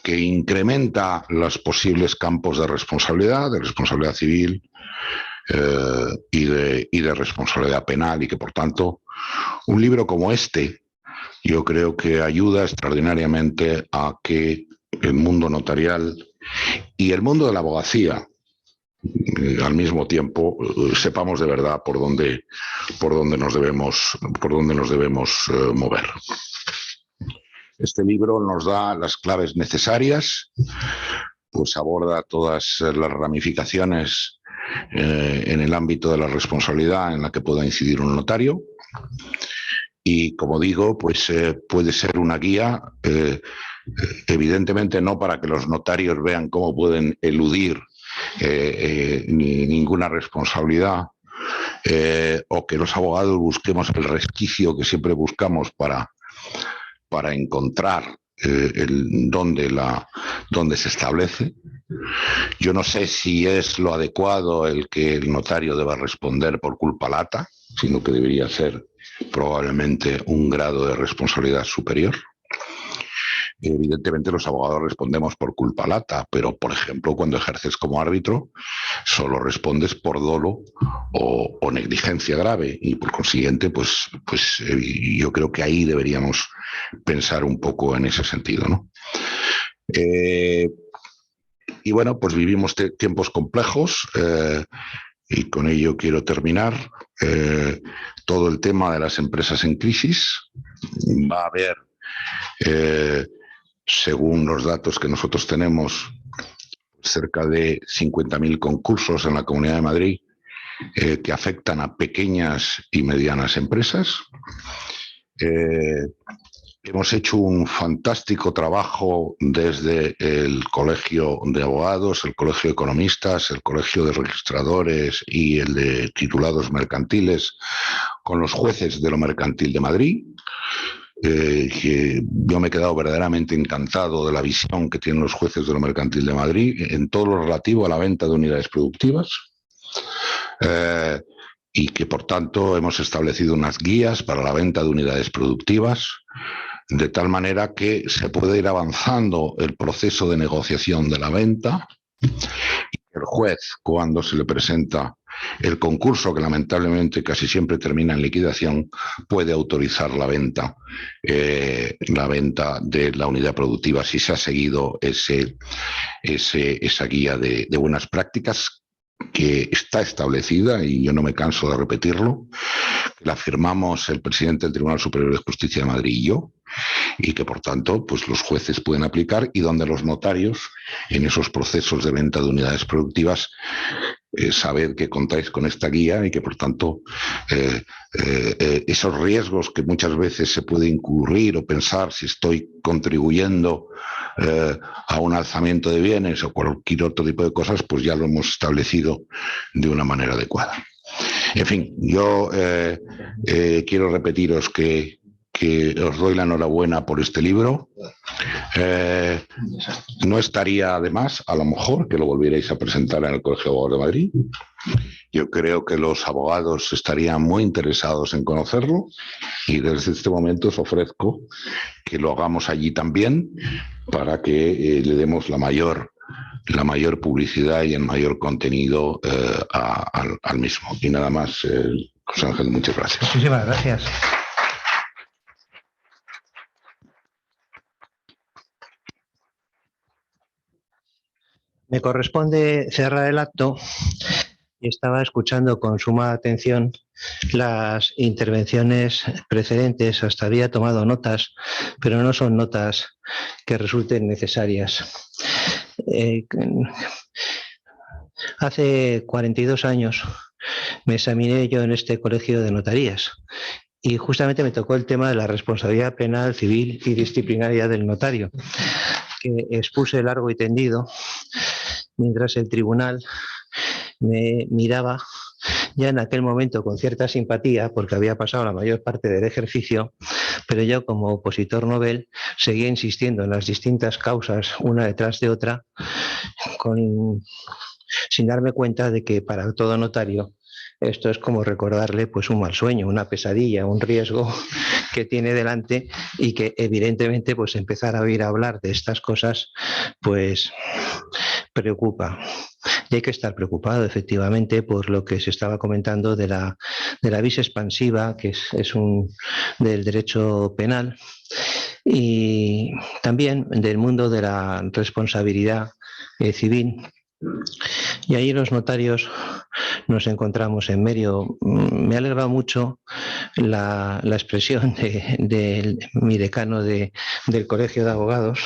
incrementa los posibles campos de responsabilidad civil y de responsabilidad penal, y que, por tanto, un libro como este yo creo que ayuda extraordinariamente a que el mundo notarial y el mundo de la abogacía, al mismo tiempo, sepamos de verdad por dónde nos debemos mover. Este libro nos da las claves necesarias, pues aborda todas las ramificaciones en el ámbito de la responsabilidad en la que pueda incidir un notario. Y, como digo, pues puede ser una guía, evidentemente no para que los notarios vean cómo pueden eludir ninguna responsabilidad, o que los abogados busquemos el resquicio que siempre buscamos para encontrar dónde se establece. Yo no sé si es lo adecuado el que el notario deba responder por culpa lata, sino que debería ser probablemente un grado de responsabilidad superior. Evidentemente los abogados respondemos por culpa lata, pero por ejemplo cuando ejerces como árbitro solo respondes por dolo o negligencia grave y por consiguiente pues yo creo que ahí deberíamos pensar un poco en ese sentido, ¿no? Y bueno, pues vivimos tiempos complejos y con ello quiero terminar. Todo el tema de las empresas en crisis va a haber según los datos que nosotros tenemos, cerca de 50.000 concursos en la Comunidad de Madrid que afectan a pequeñas y medianas empresas. Hemos hecho un fantástico trabajo desde el Colegio de Abogados, el Colegio de Economistas, el Colegio de Registradores y el de Titulados Mercantiles con los jueces de lo mercantil de Madrid. Que yo me he quedado verdaderamente encantado de la visión que tienen los jueces de lo mercantil de Madrid en todo lo relativo a la venta de unidades productivas y que por tanto hemos establecido unas guías para la venta de unidades productivas de tal manera que se puede ir avanzando el proceso de negociación de la venta y el juez, cuando se le presenta el concurso, que lamentablemente casi siempre termina en liquidación, puede autorizar la venta de la unidad productiva si se ha seguido esa guía de buenas prácticas que está establecida, y yo no me canso de repetirlo, que la firmamos el presidente del Tribunal Superior de Justicia de Madrid y yo, y que por tanto pues los jueces pueden aplicar, y donde los notarios en esos procesos de venta de unidades productivas saber que contáis con esta guía y que por tanto esos riesgos que muchas veces se puede incurrir o pensar si estoy contribuyendo a un alzamiento de bienes o cualquier otro tipo de cosas, pues ya lo hemos establecido de una manera adecuada. En fin, yo quiero repetiros que os doy la enhorabuena por este libro. No estaría además, a lo mejor, que lo volvierais a presentar en el Colegio de Abogados de Madrid. Yo creo que los abogados estarían muy interesados en conocerlo y desde este momento os ofrezco que lo hagamos allí también para que le demos la mayor publicidad y el mayor contenido al mismo. Y nada más, José Ángel, muchas gracias. Muchísimas gracias. Me corresponde cerrar el acto y estaba escuchando con suma atención las intervenciones precedentes. Hasta había tomado notas, pero no son notas que resulten necesarias. Hace 42 años me examiné yo en este colegio de notarías y justamente me tocó el tema de la responsabilidad penal, civil y disciplinaria del notario, que expuse largo y tendido, mientras el tribunal me miraba ya en aquel momento con cierta simpatía, porque había pasado la mayor parte del ejercicio, pero yo como opositor novel seguía insistiendo en las distintas causas una detrás de otra, sin darme cuenta de que para todo notario esto es como recordarle pues un mal sueño, una pesadilla, un riesgo que tiene delante y que evidentemente pues empezar a oír hablar de estas cosas pues preocupa. Y hay que estar preocupado efectivamente por lo que se estaba comentando de la vis expansiva, que es del derecho penal, y también del mundo de la responsabilidad civil. Y ahí los notarios nos encontramos en medio. Me ha alegrado mucho la expresión de mi decano del Colegio de Abogados.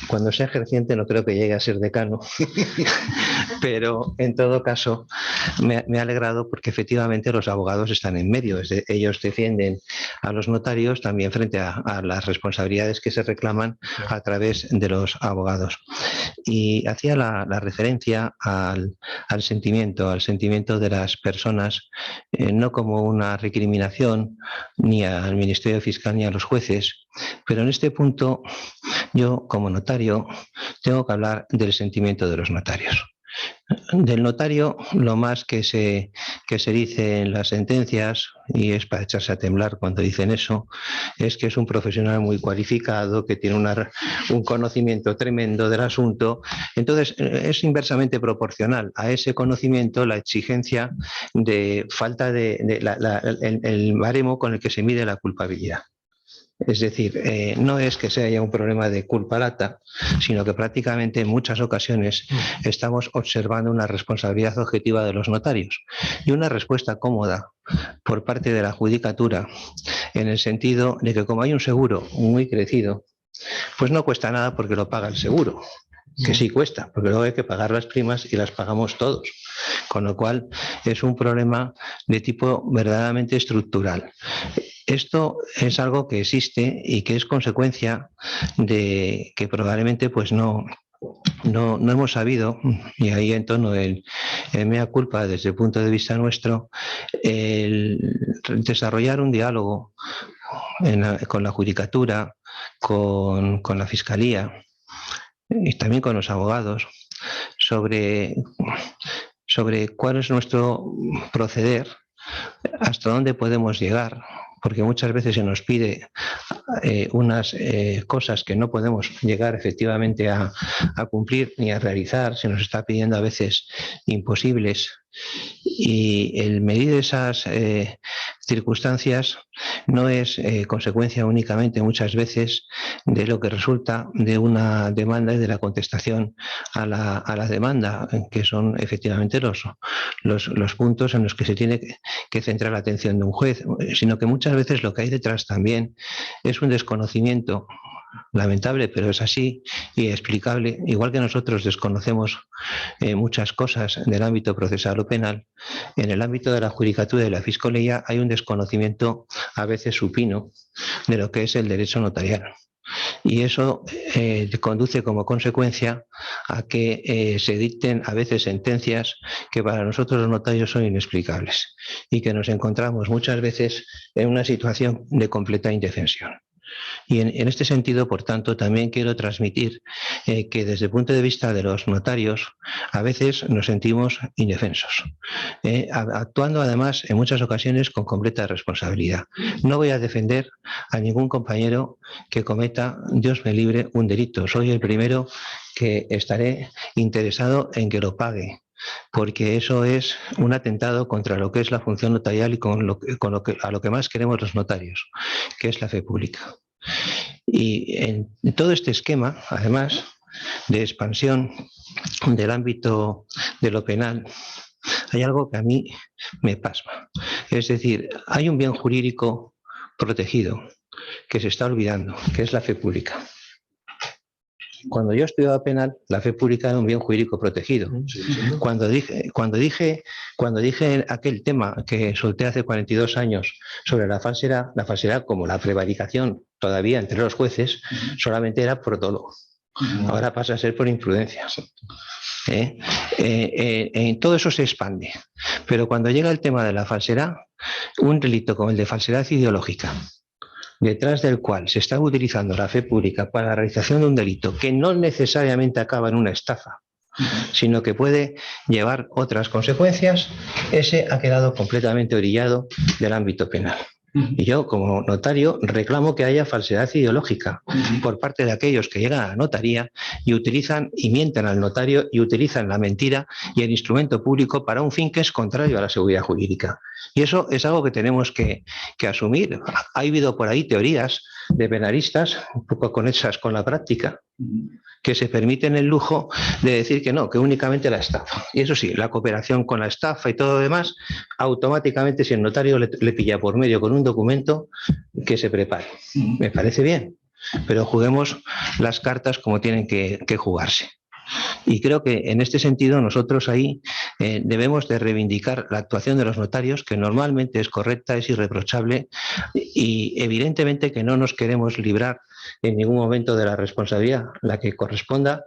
Cuando sea ejerciente no creo que llegue a ser decano, pero en todo caso me ha alegrado porque efectivamente los abogados están en medio. Ellos defienden a los notarios también frente a las responsabilidades que se reclaman a través de los abogados. Y hacía la referencia al sentimiento de las personas, no como una recriminación ni al Ministerio Fiscal ni a los jueces, pero en este punto yo como notario tengo que hablar del sentimiento de los notarios. Del notario, lo más que se dice en las sentencias, y es para echarse a temblar cuando dicen eso, es que es un profesional muy cualificado, que tiene un conocimiento tremendo del asunto. Entonces, es inversamente proporcional a ese conocimiento la exigencia de falta el baremo con el que se mide la culpabilidad. Es decir, no es que sea ya un problema de culpa lata, sino que prácticamente en muchas ocasiones estamos observando una responsabilidad objetiva de los notarios y una respuesta cómoda por parte de la judicatura, en el sentido de que como hay un seguro muy crecido, pues no cuesta nada porque lo paga el seguro, que sí cuesta, porque luego hay que pagar las primas y las pagamos todos, con lo cual es un problema de tipo verdaderamente estructural. Esto es algo que existe y que es consecuencia de que probablemente pues no hemos sabido, y ahí en tono el mea culpa desde el punto de vista nuestro, el desarrollar un diálogo con la judicatura, con la fiscalía y también con los abogados sobre cuál es nuestro proceder, hasta dónde podemos llegar, porque muchas veces se nos pide unas cosas que no podemos llegar efectivamente a cumplir ni a realizar, se nos está pidiendo a veces imposibles, y el medir esas circunstancias no es consecuencia únicamente muchas veces de lo que resulta de una demanda y de la contestación a la demanda, que son efectivamente los puntos en los que se tiene que centrar la atención de un juez, sino que muchas veces lo que hay detrás también es un desconocimiento lamentable, pero es así y explicable. Igual que nosotros desconocemos muchas cosas del ámbito procesal o penal, en el ámbito de la judicatura y de la fiscalía hay un desconocimiento a veces supino de lo que es el derecho notarial. Y eso conduce como consecuencia a que se dicten a veces sentencias que para nosotros los notarios son inexplicables y que nos encontramos muchas veces en una situación de completa indefensión. Y en este sentido, por tanto, también quiero transmitir que desde el punto de vista de los notarios a veces nos sentimos indefensos, actuando además en muchas ocasiones con completa responsabilidad. No voy a defender a ningún compañero que cometa, Dios me libre, un delito. Soy el primero que estaré interesado en que lo pague, porque eso es un atentado contra lo que es la función notarial y a lo que más queremos los notarios, que es la fe pública. Y en todo este esquema, además de expansión del ámbito de lo penal, hay algo que a mí me pasma. Es decir, hay un bien jurídico protegido que se está olvidando, que es la fe pública. Cuando yo estudiaba penal, la fe pública era un bien jurídico protegido. Cuando dije aquel tema que solté hace 42 años sobre la falsedad como la prevaricación todavía entre los jueces, solamente era por dolo. Ahora pasa a ser por imprudencia. Todo eso se expande. Pero cuando llega el tema de la falsedad, un delito como el de falsedad ideológica, detrás del cual se está utilizando la fe pública para la realización de un delito que no necesariamente acaba en una estafa, sino que puede llevar otras consecuencias, ese ha quedado completamente orillado del ámbito penal. Y yo, como notario, reclamo que haya falsedad ideológica por parte de aquellos que llegan a la notaría y utilizan y mienten al notario y utilizan la mentira y el instrumento público para un fin que es contrario a la seguridad jurídica. Y eso es algo que tenemos que asumir. Ha habido por ahí teorías de penalistas, un poco conexas con la práctica, que se permiten el lujo de decir que no, que únicamente la estafa. Y eso sí, la cooperación con la estafa y todo lo demás, automáticamente si el notario le pilla por medio con un documento, que se prepare. Me parece bien, pero juguemos las cartas como tienen que jugarse. Y creo que en este sentido nosotros ahí debemos de reivindicar la actuación de los notarios, que normalmente es correcta, es irreprochable, y evidentemente que no nos queremos librar en ningún momento de la responsabilidad. La que corresponda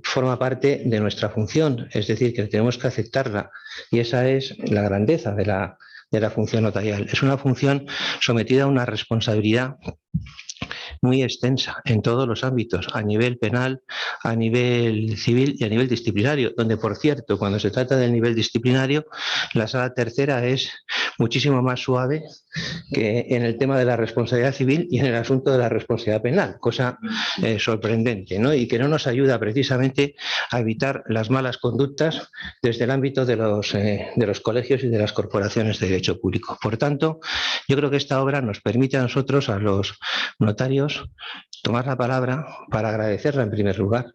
forma parte de nuestra función, es decir, que tenemos que aceptarla, y esa es la grandeza de la función notarial. Es una función sometida a una responsabilidad muy extensa en todos los ámbitos, a nivel penal, a nivel civil y a nivel disciplinario, donde, por cierto, cuando se trata del nivel disciplinario, la Sala Tercera es muchísimo más suave que en el tema de la responsabilidad civil y en el asunto de la responsabilidad penal, cosa sorprendente, ¿no? Y que no nos ayuda precisamente a evitar las malas conductas desde el ámbito de los colegios y de las corporaciones de derecho público. Por tanto, yo creo que esta obra nos permite a nosotros, a los notarios, tomar la palabra para agradecerla en primer lugar,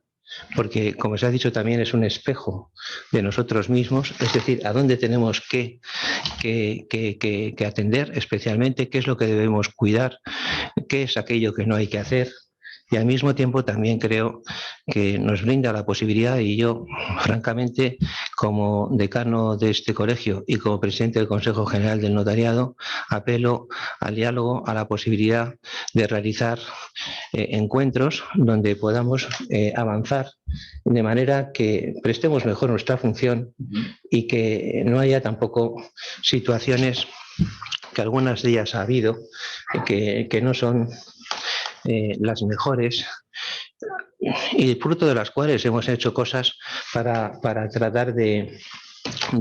porque, como se ha dicho, también es un espejo de nosotros mismos, es decir, a dónde tenemos que atender especialmente, qué es lo que debemos cuidar, qué es aquello que no hay que hacer. Y al mismo tiempo también creo que nos brinda la posibilidad, y yo, francamente, como decano de este colegio y como presidente del Consejo General del Notariado, apelo al diálogo, a la posibilidad de realizar encuentros donde podamos avanzar de manera que prestemos mejor nuestra función y que no haya tampoco situaciones, que algunas de ellas ha habido, que no son las mejores, y fruto de las cuales hemos hecho cosas para tratar de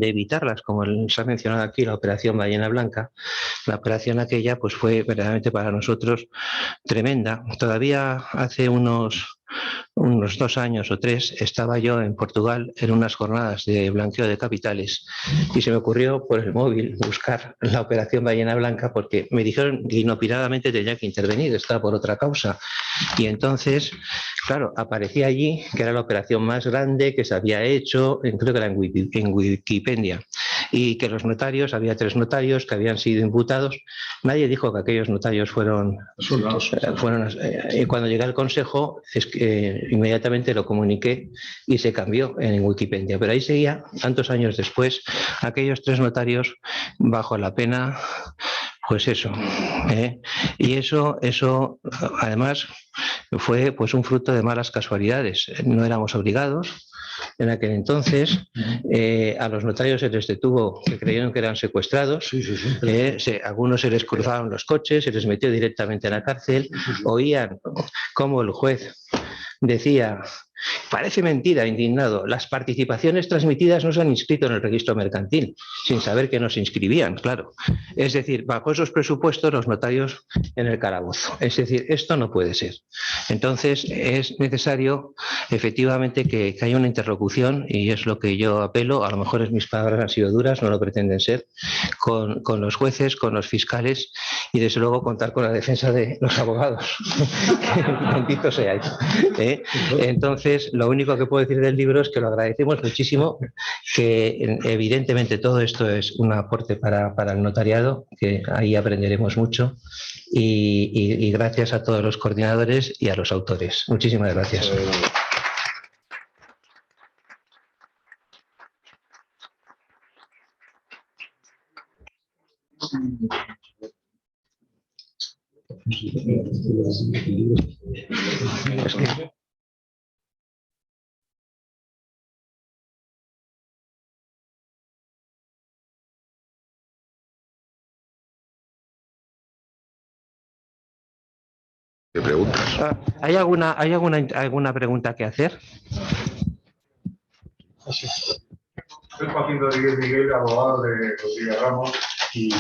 evitarlas, como se ha mencionado aquí, la operación Ballena Blanca. La operación aquella pues fue verdaderamente para nosotros tremenda. Todavía hace unos 2 años o 3 estaba yo en Portugal en unas jornadas de blanqueo de capitales y se me ocurrió por el móvil buscar la operación Ballena Blanca, porque me dijeron que inopinadamente tenía que intervenir, estaba por otra causa. Y entonces, claro, aparecía allí que era la operación más grande que se había hecho, creo que era en Wikipedia, y que los notarios, había 3 notarios que habían sido imputados. Nadie dijo que aquellos notarios fueron cuando llegué al Consejo, inmediatamente lo comuniqué y se cambió en Wikipedia. Pero ahí seguía, tantos años después, aquellos 3 notarios bajo la pena, pues eso. Y eso además fue pues un fruto de malas casualidades. No éramos obligados. En aquel entonces a los notarios se les detuvo, que creyeron que eran secuestrados. Algunos se les cruzaron los coches, se les metió directamente a la cárcel. Oían cómo el juez decía: parece mentira, indignado, las participaciones transmitidas no se han inscrito en el registro mercantil, sin saber que no se inscribían, claro. Es decir, bajo esos presupuestos los notarios en el calabozo. Es decir, esto no puede ser. Entonces es necesario efectivamente que haya una interlocución, y es lo que yo apelo. A lo mejor mis palabras han sido duras, no lo pretenden ser, con los jueces, con los fiscales, y desde luego contar con la defensa de los abogados. Bendito seáis. Entonces, lo único que puedo decir del libro es que lo agradecemos muchísimo, que evidentemente todo esto es un aporte para el notariado, que ahí aprenderemos mucho, y gracias a todos los coordinadores y a los autores. Muchísimas gracias. ¿Qué preguntas? ¿Hay alguna pregunta que hacer? Soy Joaquín Rodríguez Miguel, abogado de Rodríguez Ramos, y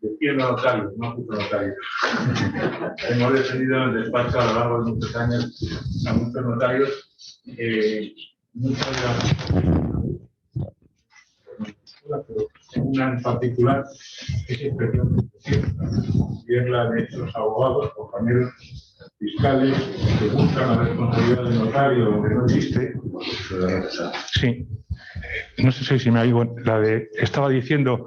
defiendo notarios, no justo notarios. Hemos defendido en el despacho a lo largo de muchos años a muchos notarios. Muchas de las, pero una en particular es especialmente cierta, y es la de esos abogados, compañeros fiscales, que buscan la responsabilidad del notario donde no existe. Sí. No sé si me oigo. Estaba diciendo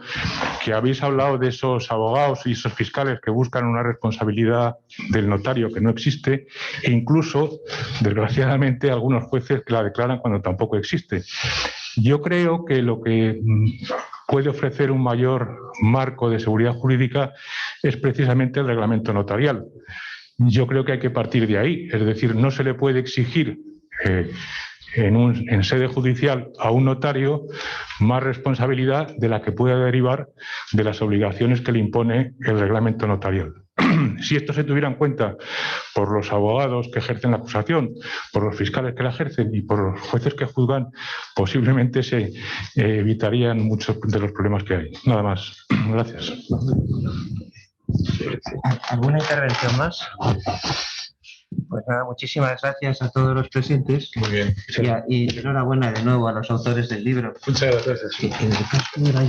que habéis hablado de esos abogados y esos fiscales que buscan una responsabilidad del notario que no existe, e incluso, desgraciadamente, algunos jueces que la declaran cuando tampoco existe. Yo creo que lo que puede ofrecer un mayor marco de seguridad jurídica es precisamente el reglamento notarial. Yo creo que hay que partir de ahí, es decir, no se le puede exigir en sede judicial a un notario más responsabilidad de la que pueda derivar de las obligaciones que le impone el reglamento notarial. si esto se tuviera en cuenta por los abogados que ejercen la acusación, por los fiscales que la ejercen y por los jueces que juzgan, posiblemente se evitarían muchos de los problemas que hay. Nada más. Gracias. ¿Alguna intervención más? Pues nada, muchísimas gracias a todos los presentes. Muy bien. Y enhorabuena de nuevo a los autores del libro. Muchas gracias. En el caso de la